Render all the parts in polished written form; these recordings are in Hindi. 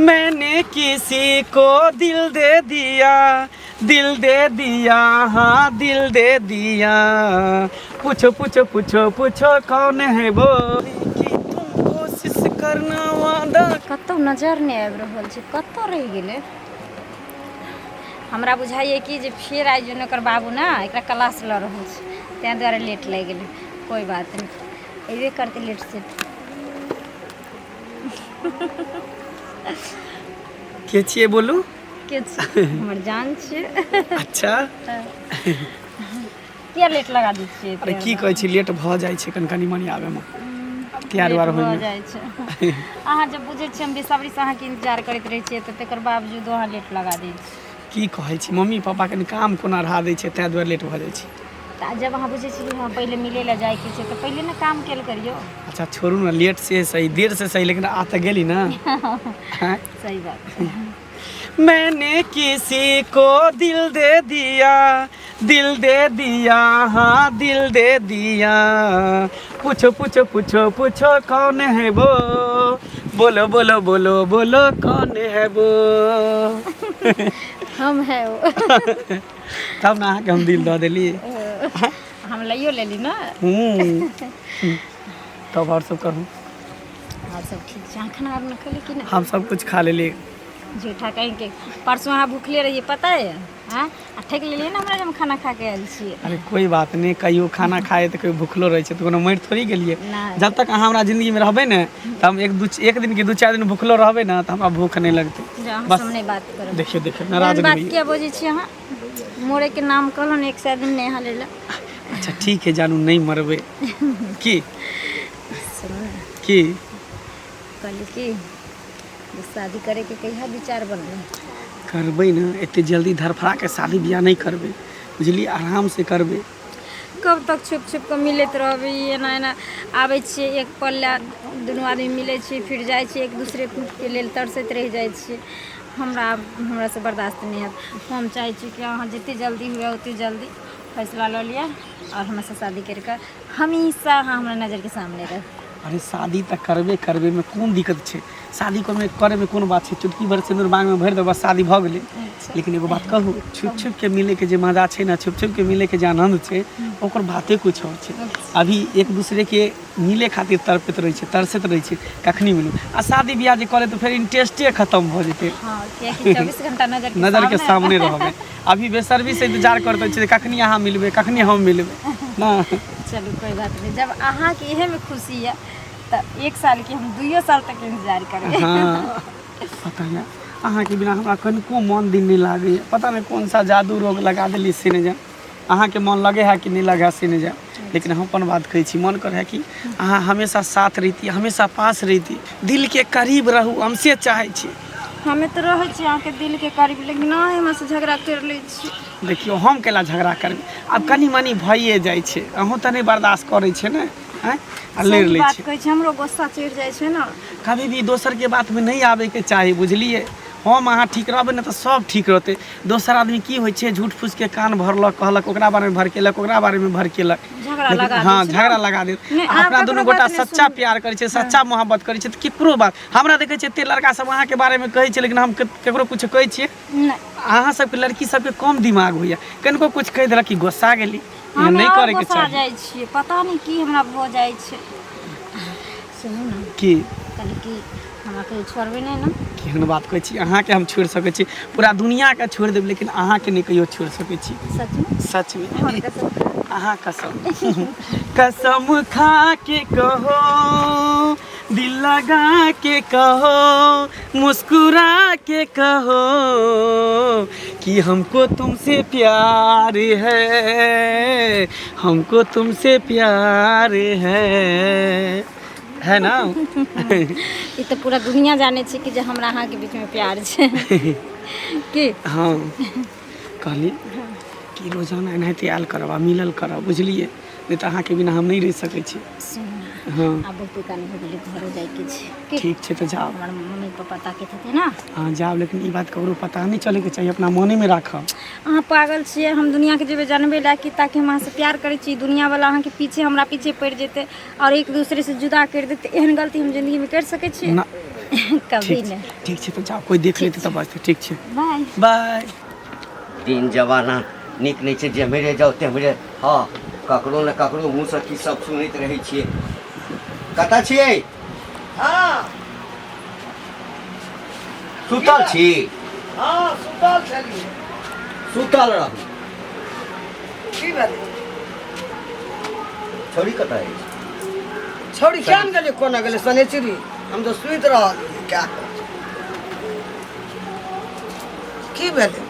मैंने किसी को दिल दे दिया, हाँ दिल दे दिया। पूछो पूछो पूछो पूछो कौन है वो कि तुम कोशिश करना वादा। कतौ नजर नहीं आबि रहल छै, कतौ रहि गेलै। हमरा बुझाइए कि जे फेर आइ जन एकर बाबू ने एकरा क्लास लऽ रहल छै, ताहि दुआरे लेट लागि गेलै। कोई बात नहीं, अयबे करतै लेट से। के छियै बोलू? के छै? हमर जान छियै। अच्छा किया लेट लगा दै छियै? अरे की कहै छी, लेट भऽ जाइ छै कनि मनी आबैमे, तैयार भऽ जाइ छै। अहाँ जब बुझै छियै हम बेसब्रीसँ अहाँके इंतजार करैत रहै छियै तऽ तकर बावजूदो अहाँ लेट लगा दै छियै। की कहै छी, मम्मी पापा कनि काम कोना रहै दै छै, ताहि दुआरे लेट भऽ जाइ छै। तऽ जब अहाँ बुझै छियै कि हाँ पहिले मिलै लए जाइके छै तऽ पहिले ने काम कयल करियौ। अच्छा छोड़ू ना, लेट से सही देर से सही, लेकिन आ तो गेली ना। सही बात है। मैंने किसी को दिल दे दिया, हाँ दिल दे दिया। पूछो पूछो पूछो पूछो कौन है वो, बोलो बोलो बोलो बोलो कौन है वो। हम है वो। तब ना अहाँके हम दिल दऽ देली। हम लइयो लेली ना। तब और सब कहूँ? और सब ठीक छै। अहाँ खाना वाना खैली कि नहीं? हम सब कुछ खा लेली। झूठा कहेंगे, परसों अहाँ भूखले रहिए पता है? हाँ आ ठेक लेलिए ना हमरा, हम खाना खा के आयल छियै। अरे कोई बात नहीं, कहियो खाना खाए तो कोई भूखलो रहे छै तो कोनो मरि थोड़ी गेलिए। नहीं। जब तक अहाँ हमरा जिंदगी में रहबे ने तो हम एक दिन के 2-4 दिन भूखलो रहबे ना तो हमरा भूख नहीं लगते। हम बस सब नहीं बात करब। देखियो देखियो नाराज बात नहीं। किया बोझे छी अहाँ? मोरे के नाम कहलो ने, एक से दिन नेहा लेला। अच्छा ठीक है जानू, नहीं मरबे की सुनो ना, की कहली कि शादी करे के कहिया विचार बनले? करबे ना, इतने जल्दी धरफड़ा के शादी ब्याह नहीं करबे, बुझलिए, आराम से करबे। कब तक छुप छुप के मिलत रहबे? एना एना आबै छियै एक पल्ला, दुनू आदमी मिलै छियै फिर जाइ छियै, एक दूसरे के लेल तरसैत रह जाइ छियै। हमरा से बर्दाश्त नहीं है। हम चाहे छी कि अहाँ जितनी जल्दी हुए उतनी जल्दी फैसला लो लिया और हमसे शादी करके हमेशा अहाँ हमरा नज़र के सामने रह। अरे शादी तो करबे में कौन दिक्कत है? शादी करे में कौन बात है? चुटकी भर सिंदूर बांग में भर दे बस शादी भ गेलै। लेकिन एगो बात कहूँ, छुप छुप के मिले के जे मजा है ना, छुप छुप के मिले के जे आनंद है, ओकर बाते कुछ और है। अभी एक दूसरे के मिले खातिर तड़पत रहे छै, तरसत रहे छै कखनी मिलू, आ शादी ब्याह जे करे तो फिर इंटरेस्टे खत्म हो जेते। हाँ, 24 घंटा नजर के सामने रहबे। अभी बेसर्मी से इंतजार करते छै कखनी अहाँ मिलबे, कखनी हम मिलबे ना। चलू कोई बात नहीं, जब अहाँ के इहे में खुशी है तो 1 साल के हम 2 साल तक इंतजार करेंगे। हाँ पता नहीं, अहाँ के बिना हमरा कनिको मन दिन नहीं लागे, पता नहीं कौन सा जादू रोग लगा दिली से नहीं जान। अहाँ के मन लगे है कि नहीं लगे से नहीं जान, लेकिन हम अपन बात कहै छी, मन करे है कि अहाँ हमेशा साथ रहती, हमेशा पास रहती, दिल के करीब रहू, हमसे चाहे छी। हमें तो रहे छी अहाँ के दिल के करीब, लेकिन अहाँ हमरा से झगड़ा कर ले छी। देखियो हम केला झगड़ा करबे, अब कनी मनी भइए जाइ छै, अहूँ त नहीं बर्दाश्त करे छै ने, हैं आ लेर ले बात छै। कहै छै, हमरो गुस्सा चढ़ जाइ छै ना। कभी भी दोसर के बात में नहीं आवे के चाही, बुझलिए। हम अहाँ ठीक रहबे ना तो सब ठीक रहते। दोसर आदमी की होइ छै, झूठ फूस के कान भरलक, कहलक ओकरा बारे में भड़केलक, ओकरा बारे में भड़केलक, झगड़ा लगा हाँ दै छै ना। झगड़ा लगा दे। नहीं, अपना आप दुनू ककरो गोटा बात नहीं सच्चा सुन। प्यार करे छै, सच्चा मोहब्बत करे छै, तो केकरो बात हमरा देखे छै एते लड़का सब अहाँ के बारे में कहै छै, लेकिन हम केकरो कुछ कहै छियै? नहीं, अहाँ सबके लड़की सबके कम दिमाग होइए, कनिको कुछ कह देलक कि गुस्सा गेली, हमें नहीं और करे के गुस्सा चाही। जाइ छियै, पता नहीं की हमरा भ जाइ छै। सुनू ना, की कहली कि हमरा कहियो छोड़बे नहीं ना? केहन बात कहै छी, अहाँ के हम छोड़ सकै छी, पूरा दुनिया के छोड़ देब, लेकिन अहाँ के नहीं कहियो छोड़ सकै छी। सच में? सच में। हमर कसम। अहाँ कसम कसम खा के कहो, दिल लगा के कहो, मुस्कुरा के कहो कि हमको तुमसे प्यार है, हमको तुमसे प्यार है ना। ये तो पूरा दुनिया जाने छै कि जे हमरा अहाँ के बीच में प्यार छै। की हाँ कहली कि रोजाना एनाहिते आयल करब आ मिलल करब, बुझलिए, नहीं तो अहाँ के बिना हम नहीं रह सकै छी। सुन हाँ आब बहुते कान हो गेलै, घरो जाए के छै। की ठीक छै तो जाओ। हमर मम्मी पापा ताकैत हेतै ना। हाँ जाओ, लेकिन ये बात ककरो पता नहीं चले के चाहिए, अपना मने में राखब। अहाँ पागल छियै, हम दुनिया के जेबे जानबे ला कि ताकि हम अहाँ से प्यार करे छी, दुनिया वाला अहाँ के पीछे हमरा पीछे पड़ जेते और एक दूसरे से जुदा कर देते, एहन गलती हम जिंदगी में कर सकै छी? ना कभी ठीक नहीं। ठीक छै, तो जाओ कोई देख लेते तब बाजते। ठीक छै, बाय। बाय। दिन जमाना नीक नहीं छै, जेम्हरे जाओ तेम्हरे हाँ ककरो न ककरो मुँह से की सब सुनैत रहै छियै। कतऽ छियै? हाँ सुतल छी? हाँ सुतल छलिए। सुतल रहू। की भेलै? छोरी कतऽ अछि? छौड़ी किया न गेलिए? कोना गेलै? शनिचरी हम तो सुति रहल क्या कर। की भेलै?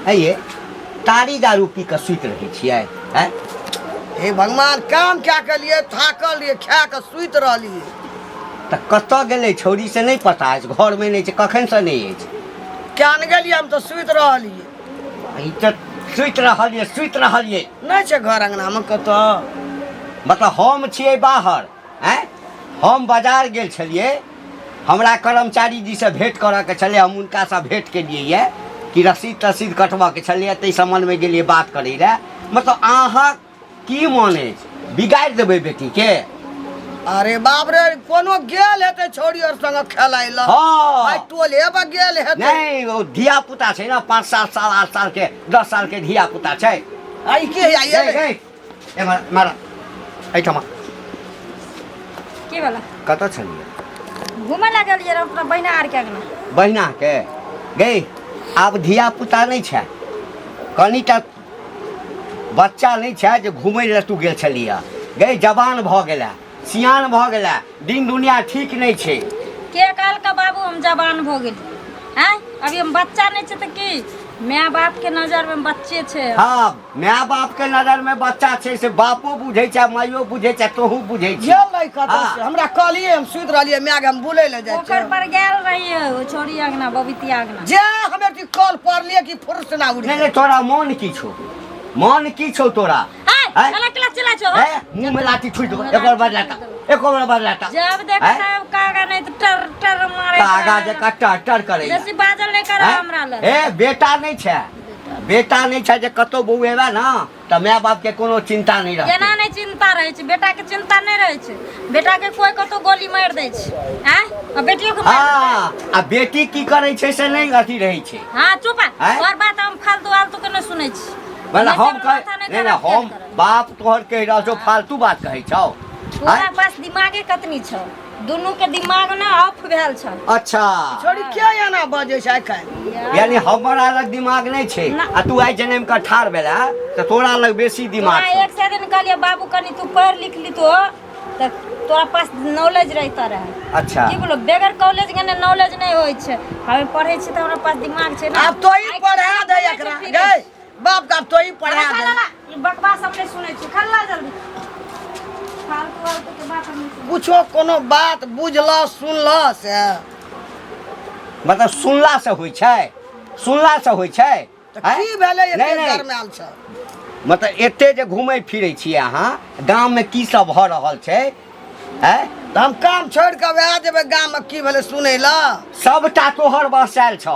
अये तारी दारू पी कऽ सुति रहै छियै? हैं? हे भगवान, काम क्या के लिए थाकल रहिए, खा के सुति रहलिए। तऽ कतऽ गेलै छौरी से नहीं पता अछि, घर में नहीं छै, कखन से नहीं अछि? क्या न गेलिए? हम तो सुति रहलिए। ई तऽ सुति रहलियै नहीं छै घर अंगना में कतऽ। मतलब हम छियै बाहर हैं? हम बाजार गेल छलिए, हमरा कर्मचारी जी से भेंट करऽ के छलै, हम हुनका से भेंट केलिए ये कि रसीद तसीद कटबऽ के छलै, ताहि संबंध में गेलिए बात करै लए। मतलब अहाँ की माने बिगाड़ि देबै बेटी के? अरे बाप रे, कोनो गेल हेतै छौड़ी और संग खेलाइ ल। हाँ। भाई टोले पर गेल हेतै। नहीं वो धिया पुता छै ना, 5 साल 8 साल के 10 साल के धिया पुता छै। आई के आई ए मारा एठमा की वाला कतऽ छलिए? घूमे ला गेलिए रह अपना बहिना आर के अंगना। बहिना के गई आब धिया पुता नहीं छै, कनिटा बच्चा नहीं छै जे घूमै लए तू गेल छलिए। गई जवान भऽ गेलै, सियान भऽ गेलै, दिन दुनिया ठीक नहीं छै। के काल का बाबू हम जवान भ गेली हैं? अभी हम बच्चा नहीं छे तो की माय बाप के नजर में बच्चे छे। हाँ माय बाप के नजर में बच्चा छै से बापो बुझै छै, माइयो बुझै छै, तोहू बुझै छै। गेल नहीं कतऽ हाँ। से। हमरा कहलिए हम सुति रहलिए, मैग हम बुलै ले जाय ओकर छै। पर गेल रहिए ओ छोरी अंगना बबीती अंगना। जे हमे ती कॉल पर लिए कि फुर्स ना उड़ी। नहीं तोरा मन की छौ? मन की छौ तोरा? हाय चला चला चला छो। मुंह में लाठी छुई दो, एक और बार लाटा, एक और बार लाटा। जब देखता है कागा नहीं तो टर टर मारे। कागा जे कट्टा टर करे। जैसे बाजल नहीं करे हमरा ल। ए बेटा नहीं छै, बेटा नहीं छै जे कतो बौएबा ना त माय बाप के कोनो चिंता नहीं रहै। केना नहीं चिंता रहे छै? बेटा के चिंता नहीं रहे छै। बेटा के कोई कतो गोली मार दे छै हैं? आ बेटियों के मार हाँ आ बेटी की करे छै से नहीं अथी रहै छै। हां चुप हैं? और बात हम फालतू आलतू के नहीं सुनै छी। मतलब हम माथा नहीं नहीं खराब हम कर। बाप तोहर कह रहल छौ फालतू बात कहै छौ। तोरा पास दिमागे कतनी छ? दुनू के दिमाग ना ऑफ भेल छ। अच्छा छोड़ी क्या एना बजे छै काल? यानी हमरा लग दिमाग नहीं छै ना। आ तू आई जन्म का ठाड़ भेला त तोरा लग बेसी दिमाग तोरा छौ। एक से दिन कहलिए बाबू कनी तू पढ़ लिख ली तो तोरा पास नॉलेज रहता रहे। अच्छा की बोलो बगैर कॉलेज के नॉलेज नहीं होय छै। हमें पढ़े छी त हमरा पास दिमाग छै ना। अब तो ही पढ़ा दे एकरा। गई बाप का तो ही पढ़ा दे। ये बकवास अपने सुनै छी। खल्ला जल्दी फालतू फालतू के बात हम नहीं सुनै। कुछो कोनो बात बुझला सुनला से मतलब सुनला से होइ छै, सुनला से होइ छै। त की भेलै नहीं, एते नहीं। गरमाल छ? मतलब एते जे घूमै फिरै छियै अहाँ, गाम में की सब भऽ रहल छै हैं? त हम काम छोड़ के वएह जेबै गाम में की भेलै सुनै ला। सबटा तोहर बहसायल छ,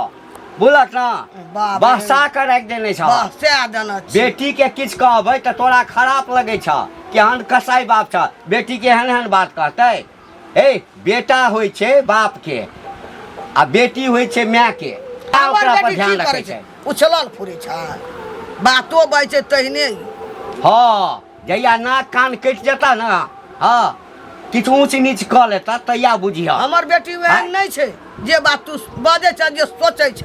बुझलक ना? बाप रे। बहसा के राखि देने छ। वाह से देना छी। बेटी के किछ कहबै त तोरा खराब लगै छ, केहन कसाई बाप छ, बेटी के एहन एहन बात कहतै? ए बेटा होइ छै बाप के आ बेटी होइ छै माय के। हमर ओकरा पर बेटी ध्यान की रखै करै छै। छै? उछलल फुरै छै, बातो बाजै छै तहिने ही। हाँ जहिया नाक कान कटि जेता ना, हाँ किछु ऊँच नीच कऽ लेता तहिया बुझिया। हमर बेटी वएह हैं? नहीं छै जे बात तू बाजै छ, जे सोचै छ।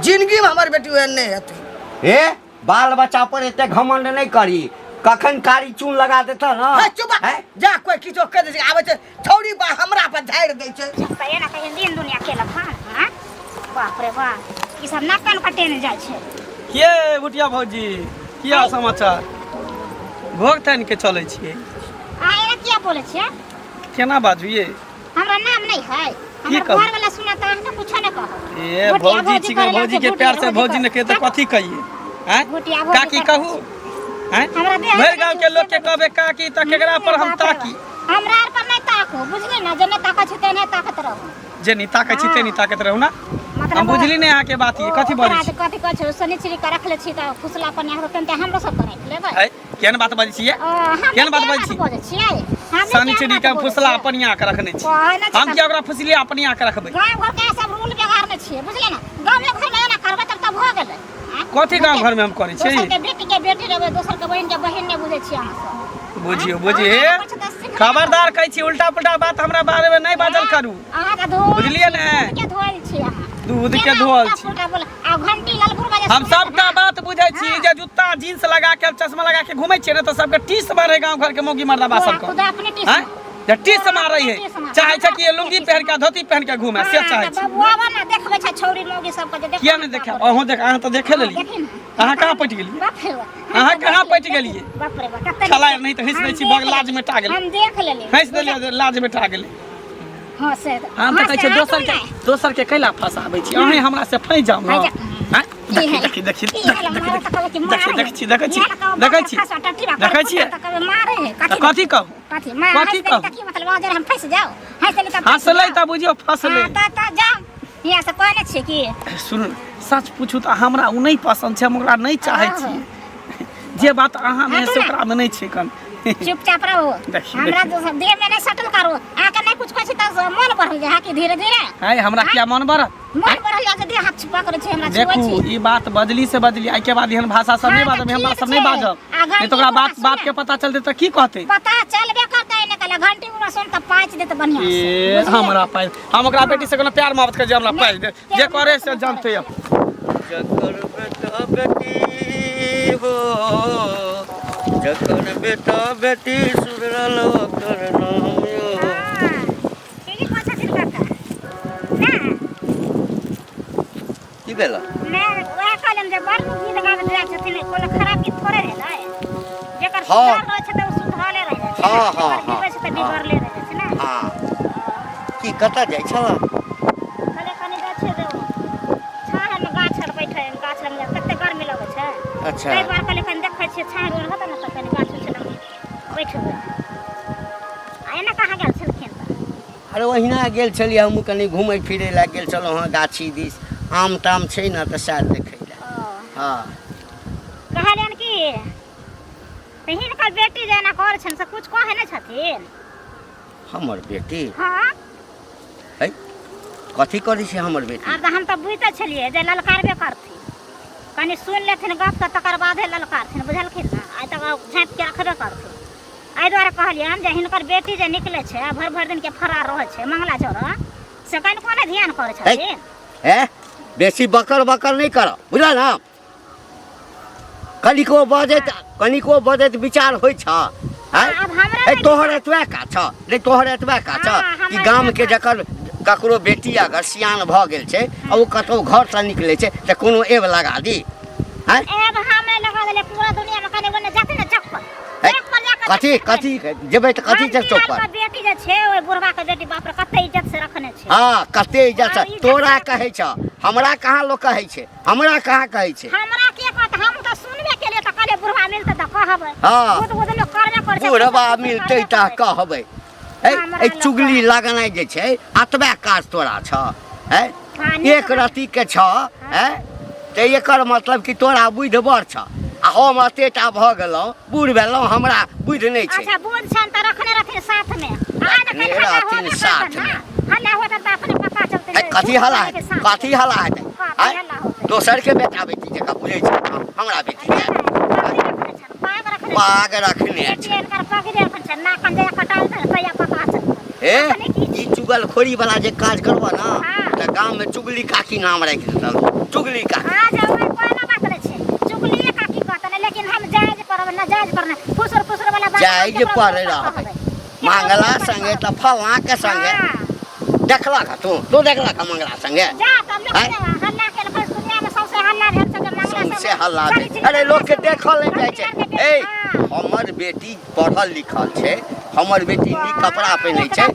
जिंदगी में हमर बेटी वएह नहीं हेतै। ए बाल बच्चा पर एते घमंड नहीं करी, कखन कारी चून लगा देता ना। है चुप हैं? जा कोई किछो कह दे छै, आबै छै छौड़ी बा हमरा पर झाड़ि दै छै। कहिए ना कहिए दिन दुनिया केलक हाँ? बाप रे बाप, ई सब नाक कान कटेने जाइ छै। ये बुटिया भौजी किया समाचार? भोग तानि के चलै छियै, अहाँ एना किया बोले छियै? केना बाजू ये? हमरा नाम नहीं है, हमर कहू? घर वाला सुना त हम कुछ न कह। ए भौजी छिकै, भौजी के प्यार से भौजी ने के तो कथी कहिए हैं? भुटिया भौजी काकी कर- कहू हैं? हमरा देह भरि में गांव के कुछ लोग के से- कहबे काकी त केकरा पर हम बाप रे ताकी? बाप। हमरा आर पर नहीं ताको, बुझली ना? जने ताका छै तेने ताकत रहू। जे नहीं ताकै छी ते नहीं ताकत रहू ना। मतलब हम बुझली नहीं अहाँ के बात ये कथी बोलै छी? कथी कहै छै शनिचरी के रखले छी त फुसला पर यहाँ तेनते हमरो सब कर रख लेबै। है केहन बात बाजै छी ये? केहन बात बाजै छी? बोलै छियै सनिचरी के फुसला अपनिया के रखने छी हम क्या ओकरा फुसलिए अपनिया के रखबै गाँव घर के सब रूल व्यवहार में छियै बुझलियै ना गाँव में घर में ना करबै तब तब भ गेलै कथी गाँव घर में हम करै छी दोसर के बेटी रहबै दोसर के बहिन ने बुझै छी अहाँ सब बुझिए खबरदार कहै छी उल्टा पुल्टा बात हमरा बारे में नहीं बाजल करू अहाँ के धोल बुझलिए ने के धोल छी अहाँ दूध के धोल छी आ घंटी ललगुर बजे हम सबका बात बुझै छी जे जूता जींस लगा के चश्मा लगा के घुमै छियै न त सबके टीस मारे गांव घर के मौगी मर्दाबा सब खुद अपने टीस हैं जे टीस मारै है चाहे छै कि लुंगी पहन के धोती पहन के घुमे से चाहे छी बबुआ ना देखबै छै छौरी मौगी सब के जे देख किया नहीं देखा अहो देख अहाँ त देखे लेलिए अहाँ कहाँ पटि गेलिए अहाँ कहाँ पटि गेलिए बाप रे बाप कते छला नहीं त हिस दै छी बग लाज में टा गेल हम देख लेली हिस देलिए लाज में टा गेल हां से हम त कहै छै दोसर के कैला फसाबै छी अहीं हमरा से फै जाऊ न हैं देखी देखी कथी कहू मतलब हम फंस जाओ हंसलै त बुझियो फंसलै यहाँ से कहने छियै कि सुनू सच पूछू त हमरा उ नहीं पसंद छै हम ओकरा नहीं चाहै छी जे बात अहाँ में से ओकरा में नहीं छै कन चुपचाप रहो हमरा देह में नहीं सटल करो आके नहीं कुछ कहै त मन बढ़ जाय कि धीरे धीरे है हमरा क्या मन बढ़त मन बढ़ जाय देह हाथ छुपा करे छै हमरा छुबै छी देखू ई बात बदली से बदली आई के बाद एहन भाषा सब नहीं बाजब हम सब नहीं बाजब नहीं तो ओकरा बात के पता चलते त की कहते पता चलबे करतै ने कला घंटी में सुन त पाँच दे त बढ़िया से हमरा पाइ हम ओकरा बेटी से कोनो प्यार मोहब्बत कर जे हमरा पाइ दे जे करे से जानते अब जकर बेटा बेटी हो जकर बेटा बेटी सुधरल ओकर नाम यो ई कोन सा करता ना की भेला मैं वह कलम जे बड़ गीत गाबै जाय छथिन कोनो खराब गीत थोड़े रहलै जेकर हाँ। सुधार रहै छै त सुधारले रहै छै हाँ, हाँ, बिगड़ै छै त बिगड़ले रहै छै ना हां की कता जाइ छला कने कने जाइ छै रे छाह में गाछ पर बैठे गाछ लग कते गर्मी लगै छै अच्छा कई बार कने कने देखै छियै छाह रहत न त कने गाछ छै लग बैठबै आ एना कहाँ गेल छलखिन अरे ओहिना गेल छलियै हमहूँ कनि घुमै फिरै लए गेल छलहुँ हँ गाछी दिस आम ताम छै ने तऽ सएह देखै लए हाँ कहलियन कि हिनकर बेटी जेना करै छन से कुछ कहै नहि छथिन हमर बेटी हाँ है कथी करै छै हमर बेटी आब तऽ हम तऽ बुझिते छलियै जे ललकारबे करथिन कनि सुनि लेथिन गप तऽ तकर बादे ललकारथिन बुझलखिन ने आइ तक झाँपि के रखबे करथिन एहि दुआरे कहलियन जे हिनकर बेटी जे निकलै छै भरि भरि दिन के फरार रहै छै मंगला चौरा से कनि कोने ध्यान करै छथिन है बेसी बकर बकर नहीं कर बुझल ना कनिको बजैत विचार होइ छ आब हमरा है तोहर एतबे का छ रे तोहर एतबे का छ हाँ, कि हमरा गाम के एतबे जकर ककरो बेटी अगर सियान भ गेल छै आ ओ कतौ घर से निकलै छै त कोनो एब लगा दी हैं एब हमे लगा देले पूरा दुनिया में कने बने जाते ना चक्कर कथी जेबै त कथी चक चौक पर बेटी जे छै ओइ बुढ़वा के बेटी बाप रे कते इज्जत से रखने छै हाँ कते इज्जत से तोरा कहै छ हमरा कहाँ लोग कहै छै हमरा कहाँ कहै छै हमरा के कहत हम त सुनबे केलिए त कहले बुढ़वा मिलते त कहबै हाँ खुद लोग करबे कर छै बुढ़वा मिलते त कहबै ए चुगली लगनाइ जे छै अतबे काज तोरा छ है एक रति के छ है त एकर मतलब कि तोरा बुझ बड़ छ आ हम अतेटा भ गेलहुँ बूढ़ भेलहुँ हमरा बुझ नहि छै अच्छा बुझ छन त रखने रहथिन साथ में रखने रहथिन साथ में। हल्ला होत त अपने पता चलते कथी हल्ला हेतै कथी हल्ला हेतै दोसर के बेटा बेटी जका बुझै छै हमरा बेटी पाग रखने छै ए ई चुगलखोरी वाला जे काज करबो ना त गांव में चुगली काकी नाम राखि देतौ चुगली काकी हां जे ओइ कोना बात नै छै चुगली काकी कहत नै लेकिन हम जायज करब ना जायज करना फुसर वाला बात जायज पर रहबै मंगला संगे त फलना के संगे देखला का तू देखला का मंगला संगे जा तब लोग हल्ला के बस दुनिया में सबसे हल्ला भेल छै मंगला से हल्ला दे अरे लोग के देखल नहीं जाय छै ए हमर बेटी पढ़ल लिखल छै हमर बेटी नीक कपड़ा पहिनै छै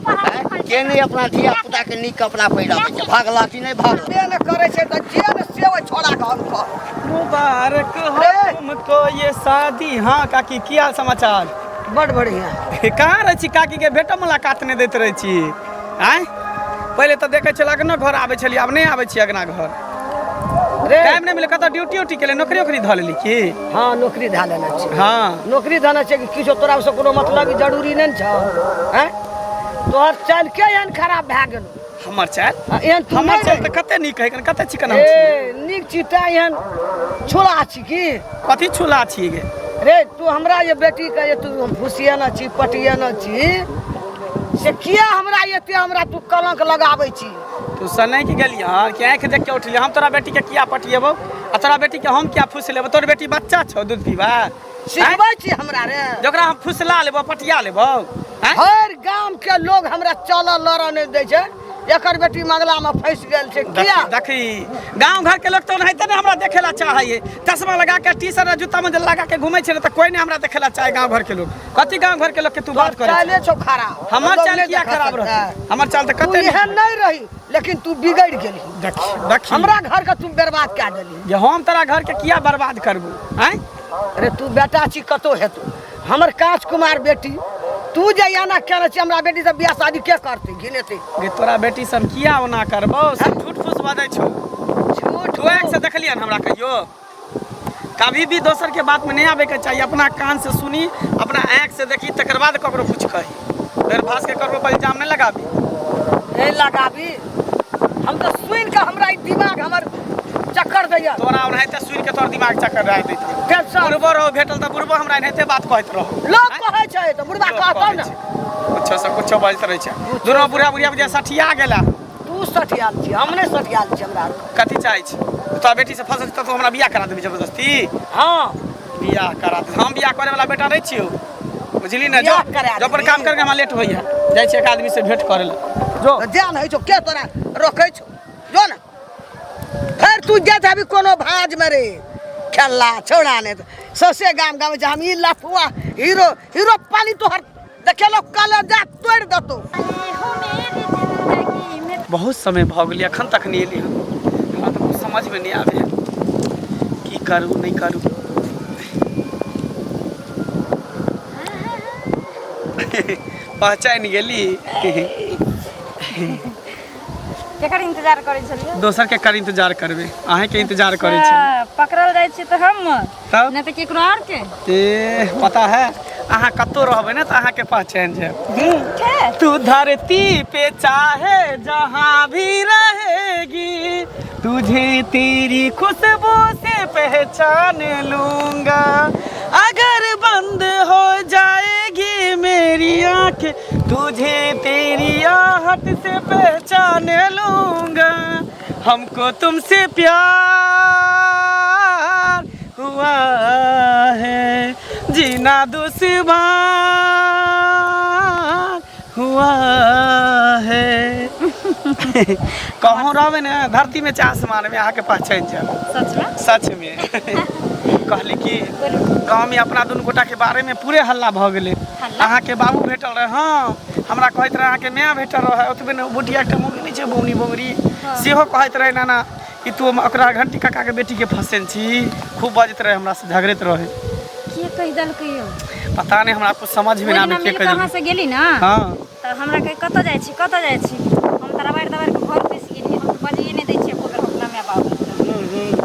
के नहीं अपना धिया पुता के नीक कपड़ा पहिराबै छै भागला कि नहीं भागला जे न करे छै त जे न सेव छोड़ा के हम कह मुबारक हो तुमको ये शादी हाँ काकी की हाल समाचार बड़ बढ़िया कहाँ रहे छी काकी के भेटो मुलाकात नहीं देते रहे छी आय पहले तो देखे छल अगना घर आबै छलियै अब नहीं आबै छी अगना घर रे टाइम नहीं मिले कतौ ड्यूटी उटी के लिए नौकरी ओकरी धऽ लेली की हाँ नौकरी धऽ लेने छी हाँ नौकरी धऽ छै कि किछो तोरा से कोनो मतलब जरूरी नहीं छौ हैं तोहर चाल के एहन खराब भए गेल हमर चाल एहन तू हमर नहीं चाल तऽ कते नीक है कते चिकन हम छी ए नीक चीता एहन छोड़ा छी की कथी छुला छी गे रे तू हमरा ये बेटी के ये तू फुसिया न छी पटिया न छी से किया हमरा एते हमरा तू कलंक लगाबै छी तू सनै की गेली हां कि आंख देख के उठली हम तोरा बेटी के किया पटिएबो आ तोरा बेटी के हम किया फुस लेबो तोर बेटी बच्चा छौ दूध पीबा सिखबै छी हमरा रे जकरा हम फुसला लेबो पटिया लेबो हर गांव के लोग हमरा चलऽ लड़ नहीं दै छै एकर बेटी मंगला में फंस गेल छै किया देखी गांव घर के लोग तो नहीं ने हमरा देखेला चाहे चश्मा लगा के टी शर्ट जूता में लगा के घूमे छै त कोई नहीं हमरा देखेला चाहे गांव घर के लोग कथी गांव घर के लोग के तू बात करे चाले छौ खराब हमर चाल किया खराब रहत हमर चाल त कते एहन नहीं रही लेकिन तू बिगड़ गेली देखी हमरा घर के तू बर्बाद कर देली जे हम तोरा घर के किया बर्बाद करबू हैं अरे तू बेटा छी कतो हेतू हमर कांच कुमार बेटी तू जे याना करे छी हमरा बेटी से बियाह शादी के करते घिनेते गे तोरा बेटी से हम किया ओना करबो सब झूठ फूस बजै छौ झूठ एक से देखलियन हमरा कहियो कभी भी दोसर के बात में नहीं आवे के चाहिए अपना कान से सुनी अपना आँख से देखी तकर बाद ककरो कुछ कही फिर फास के ककरो पर इल्जाम नहीं लगाबी नहीं लगाबी हम तो सुन के हमरा दिमाग हमर चक्कर दैया तोरा ओनाहिते सुन के तोर दिमाग चक्कर रह दैत कैसा बुढ़बो रहो भेटल त बुढ़बो हमरा एनाहिते बात कहत रहो लोग कहे छै त बुढ़बा कहतौ ना कुछो से कुछो बाजत रहे छै दोनो बुढ़ा बुढ़िया बुझे सठिया गेला तू सठियाल छी हम नहीं सठियाल छी हमरा कथी चाहे छी तोरा बेटी से फसल त हमरा बियाह करा देबी जबरदस्ती हां बियाह करा दे हम बियाह करे वाला बेटा नहीं छियो बुझली ना जो जो पर काम करके हमरा लेट होइया जाय छै एक आदमी से भेंट करे ला जो ध्यान है छौ के तोरा रोकै छौ जो ना फिर तू जात अभी कोनो भाज में रे खेला छोड़ा ने ससे गाम गाम हम ई लफुआ हीरो हीरो पाली तोहर देखेलो कल जा तोड़ दतो बहुत समय भ गेली अखन तक नहीं एली हमरा तो कुछ समझ में नहीं आवे की करू नहीं करू पहचान गेली केकर इंतजार करै छलियै दोसर के कर इंतजार करबे अहे के इंतजार करे छै पकड़ल जाइ छी त हम तब नहीं त केकरो और के ए पता है अहाँ कतो रहबे ना तो अहाँ के पहचान जाए तू धरती पे चाहे जहाँ भी रहेगी तुझे तेरी खुशबू से पहचान लूंगा अगर बंद हो जाएगी मेरी आँखें तुझे तेरी आहट से पहचान लूंगा हमको तुमसे प्यार हुआ है जीना दुश्वार हुआ है कहूँ रहबे ना धरती में चाहे आसमान में आके पहचान जाए सच में कहली कि गाँव में अपना दुनू गोटा के बारे में पूरे हल्ला भ गेले अहाँ के बाबू भेटल रहे हाँ हमरा कहत रहे अहाँ के माय भेटल रहे ओतबे ने बुढ़िया के मुंह नहीं छै बौनी बोंगरी सेहो कहत रहे नाना कि तू ओकरा घंटी काका के बेटी के फसेन छी खूब बजत रहे हमरा से झगड़त रहे के कहि दलकैयो पता नहीं हमरा कुछ समझ में ना आवे के कहि कहां से गेली ना हां त हमरा के कत जाय छी हम दरबार के घर पेश गेली हम बजिए नहीं दै छी ओकर अपना माय बाप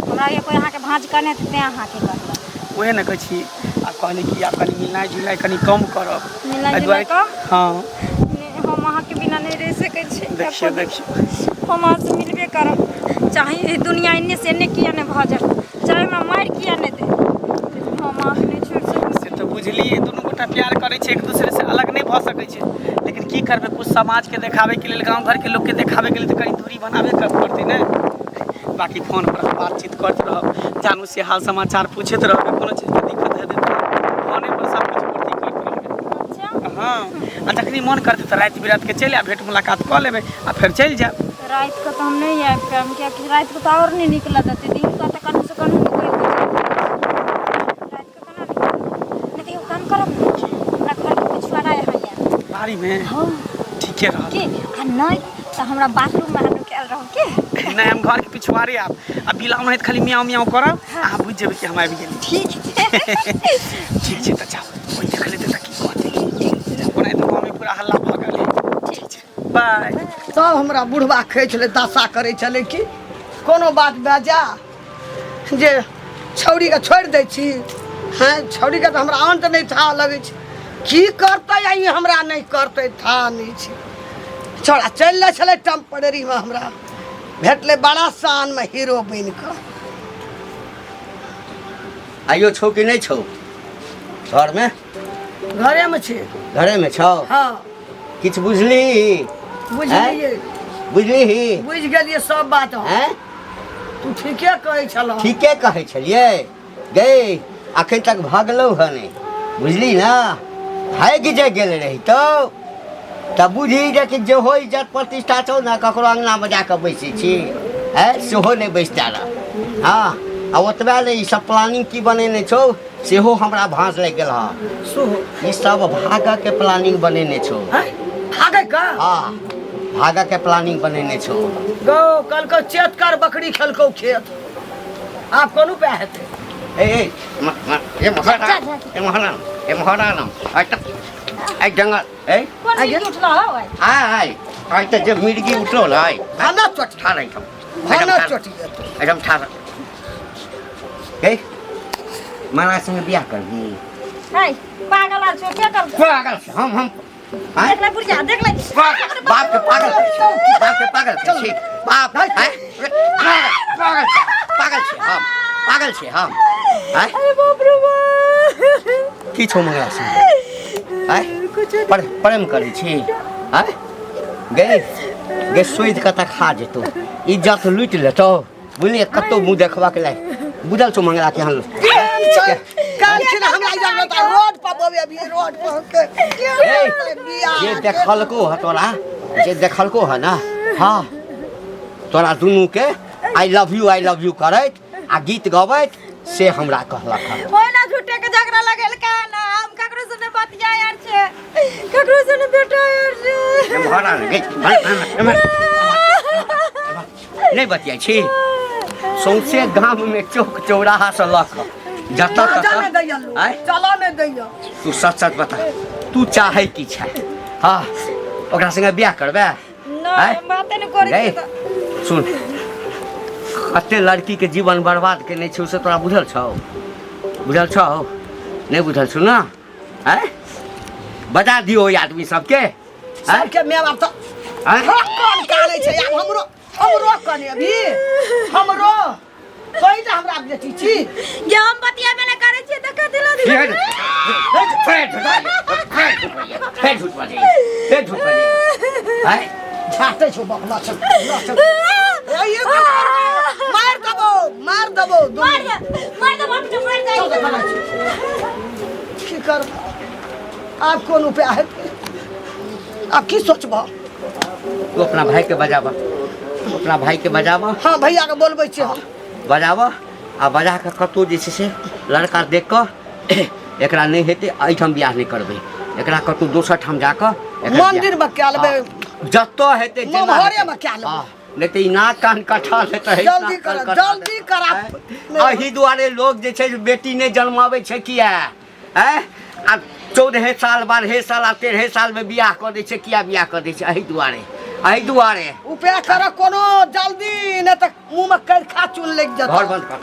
हमरा ये कोई अहाँ के भांज करने ते अहाँ के करला ओहे न कहै छी आ कहली कि आप कनी मिलनाइ जुलनाइ कनी कम करब मिलनाइ जुलनाइ कम हां हम अहाँ के बिना नहीं रह सकै छी देखियो हम अहाँ से मिलबे करब चाहे दुनिया इन्ने से इन्ने किया नहीं भ जाए चाहे हमरा मार किया नहीं दे हम अहाँ नहीं छोड़ सकै से तो बुझलिए दुनू गोटा प्यार करै छै एक दूसरे से अलग नहीं भ सकै छै लेकिन की करबे कुछ समाज के देखावे के लिए गांव घर के लोग के देखावे के लिए तो कहीं दूरी बनावे कर पड़ते ना बाकी फोन पर बातचीत करते रहो जानू से हाल समाचार पूछते रहो कोनो चीज के दिक्कत है तो फोने पर सब कुछ पूर्ति करते रहो अच्छा हां आ जखनी मन करते तो रात बिरात के चल आ भेंट मुलाकात कर लेबे आ फिर चल जा रात को तो हम नहीं आए पे हम क्या कि रात को तो और नहीं निकला जाते दिन का तो कम से कम कोई रात को तो नहीं तो काम करब हमरा घर के पिछवाड़ा है यहाँ बारी में हां ठीके रह के आ नहीं तो हमरा बाथरूम में हम केल रहो के नहीं हम घर के पिछवाड़े आ बिलाव नहीं खाली मियाओ मियाओ करब आ बुझ जेबे कि हम आबि गेली ठीक छै त जाओ ओइ देख लेते त की कहते ओने तो गांव में पूरा हल्ला भ गेलै ठीक छै बाय सब हमरा बुढ़वा खै छले दासा करे छले कि कोनो बात बाजा जे छौरीके छोड़ि दै छी हैं छौरीके तऽ हमरा अंत नहीं था लगै छै की करतै आ ई हमरा नहीं करतै था नहीं छै छोड़ा चलि जाइ छलै टेम्परेरीमे हमरा भेटलै बड़ा शानमे हीरो बनि कऽ आइयो छौ कि नहीं छौ घरमे घरेमे छै घरेमे छौ हाँ किछु बुझली बुझलियै बुझली बुझि गेलियै सब बात हम। हैं तू ठीके कहै छलह ठीके कहै छलियै गै अखन तक भागलौ हँ नहीं बुझली ना भागि जे गेल रही तब बुझी जे हो इज्जत प्रतिष्ठा छौ ने ककरो अंगनामे जाकऽ बैसै छी हैं सेहो नहीं बैसता रह हाँ आ ओतबे ले ई सब प्लानिंग की बनेने छौ सेहो हमरा भाँस लागि गेल हँ सोहो ई सब भागके प्लानिंग बनेने छौ हैं भागै का हाँ भागके प्लानिंग बनेने छौ गौ कलको चेत कर बकरी खेलकौ खेत आब कोनो पे हेतै ये महाराणा आई जंगल ए कोन चीज उठलो हो भाई आई तो जब मिर्गी उठलो लाई खाना चोट ठार एकदम खाना चोटी एकदम ठार ए मारा संगे बियाह करबी है पागल आर छो के कर पागल छै, हम देख ले बुढ़िया देख ले बाप के पागल छै, बाप के पागल छै बाप पागल छै हम पागल छै हम अरे बाप रे बाप की छौ मंगला संगे प्रेम करै छी गे सोचि कऽ तऽ खा जेतौ इज्जत लुटि लेतौ बुझलियै कतौ मुँह देखबाक लायक बुझल छौ मंगला केहन कालखिन हमरा इधर बता रोड पर बोबे अभी रोड पर जे देखलको ह तोरा जे देखलको ह ना हाँ तोरा दुनू के आई लव यू करैत आ गीत गबैत से हमरा कहलक हँ ओइ ना झूठे के झगड़ा लगेल का ना हम ककरो से ने बतिया यार छे ककरो से ने बेटा यार छे नहीं बतियाई छी सौंसे गाम में चौक चौराहा से लऽ कऽ जतऽ चलो ने दैया तू सच बता तू चाहे की छै हाँ ओकरा संगे बियाह करबे नहीं बाते ने करे गई सुन कते लड़की के जीवन बर्बाद केने छौ से तोरा बुझल छौ नहीं बुझल छौ ना बता दियो ओइ आदमी सबके सबके माय बाप तो कौन काले छै आब हमरो कने अभी हमरो कोई ना हमरा बेटी छी ये हम बतिया में ना करे छे त का दिला दिला फेर झूठ बाजे झाटे छौ बकला छौ मार दबो मार दो बाप तो मर जाएगी की कर आप कौन उपाय है आप की सोचबो तू अपना भाई के बजाबा हाँ भैया के बोलबै छी बजाबा आ बजा के कतौ जे छै से लड़का देख कऽ एकरा नहीं हेतै एहिठाम बियाह नहीं करबै एकरा कतौ दोसर ठाम जाकऽ मंदिर में क्या लेबै जतऽ हेतै घरे में क्या लेबै नहीं तो ई नाक कान कटा लेतै जल्दी करा एही दुआरे लोग जे छै बेटी नहीं जन्माबै छै किया आ 14 साल 12 साल आ 13 साल में बियाह कऽ दै छै किया बियाह कऽ दै छै एही दुआरे उपाय कर कोनो जल्दी नहीं तो मुंह में कर खा चुन लग जाता घर बंद कर